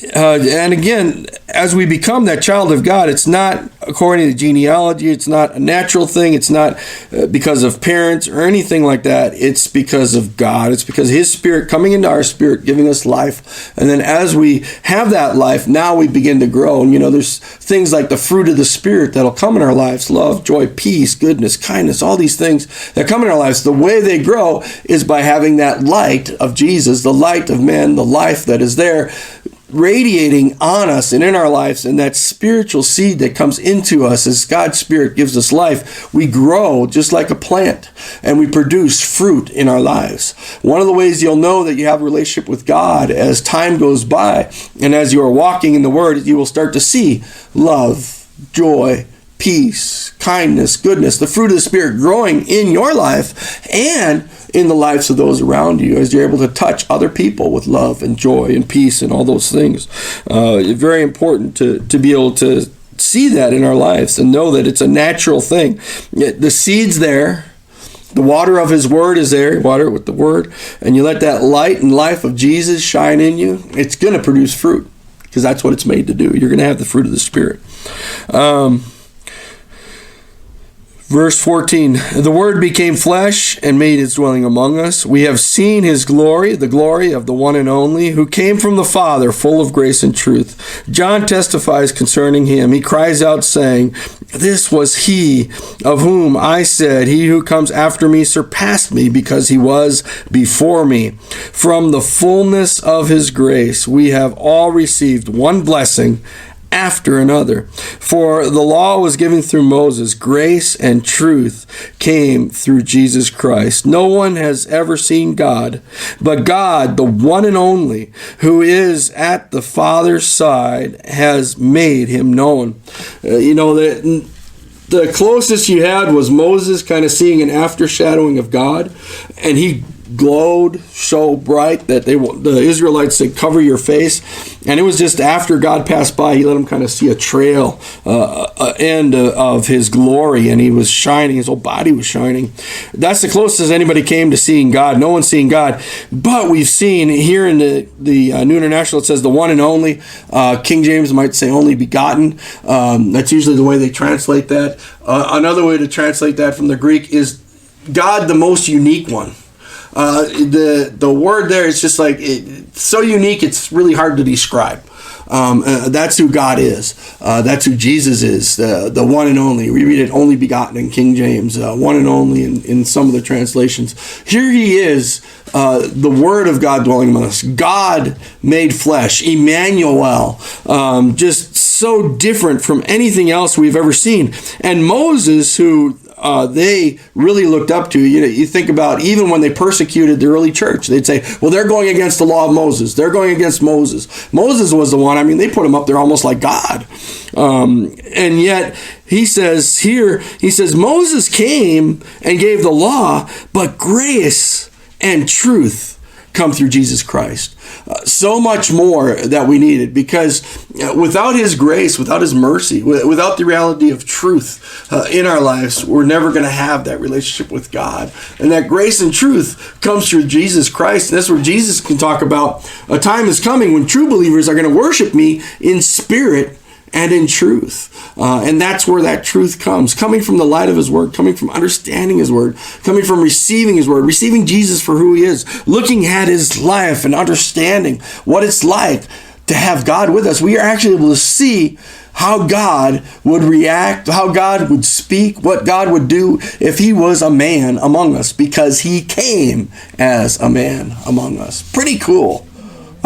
And again, as we become that child of God, it's not according to genealogy. It's not a natural thing. It's not because of parents or anything like that. It's because of God. It's because His Spirit coming into our spirit, giving us life. And then as we have that life, now we begin to grow. And, there's things like the fruit of the Spirit that'll come in our lives: love, joy, peace, goodness, kindness, all these things that come in our lives. The way they grow is by having that light of Jesus, the light of man, the life that is there, radiating on us and in our lives, and that spiritual seed that comes into us as God's Spirit gives us life. We grow just like a plant, and we produce fruit in our lives. One of the ways you'll know that you have a relationship with God as time goes by, and as you are walking in the Word, you will start to see love, joy, peace, kindness, goodness, the fruit of the Spirit growing in your life and in the lives of those around you, as you're able to touch other people with love and joy and peace and all those things. It's very important to be able to see that in our lives and know that it's a natural thing. The seed's there. The water of His Word is there. Water it with the Word. And you let that light and life of Jesus shine in you. It's going to produce fruit, because that's what it's made to do. You're going to have the fruit of the Spirit. Verse 14, the Word became flesh and made His dwelling among us. We have seen His glory, the glory of the one and only, who came from the Father, full of grace and truth. John testifies concerning Him. He cries out, saying, this was He of whom I said, He who comes after me surpassed me, because He was before me. From the fullness of His grace we have all received one blessing after another. For the law was given through Moses. Grace and truth came through Jesus Christ. No one has ever seen God, but God, the one and only, who is at the Father's side, has made Him known. The closest you had was Moses kind of seeing an aftershadowing of God, and he glowed so bright that the Israelites said, cover your face. And it was just after God passed by, He let him kind of see a trail, end of His glory, and he was shining. His whole body was shining. That's the closest anybody came to seeing God. No one's seen God. But we've seen here in the New International, it says the one and only. King James might say only begotten. That's usually the way they translate that. Another way to translate that from the Greek is God, the most unique one. The word there is just like it's so unique, it's really hard to describe. That's who God is. That's who Jesus is, the one and only. We read it only begotten in King James, one and only in some of the translations. Here He is, the Word of God dwelling among us. God made flesh, Emmanuel, just so different from anything else we've ever seen. And Moses, who they really looked up to. You think about even when they persecuted the early church, they'd say, well, they're going against the law of Moses. They're going against Moses. Moses was the one. I mean, they put him up there almost like God. And yet he says here, Moses came and gave the law, but grace and truth come through Jesus Christ. So much more that we needed, because without His grace, without His mercy, without the reality of truth in our lives, we're never going to have that relationship with God. And that grace and truth comes through Jesus Christ. And that's where Jesus can talk about a time is coming when true believers are going to worship me in spirit and in truth. And that's where that truth comes, coming from the light of His Word, coming from understanding His Word, coming from receiving His Word, receiving Jesus for who He is, looking at His life and understanding what it's like to have God with us. We are actually able to see how God would react, how God would speak, what God would do if He was a man among us, because He came as a man among us. Pretty cool.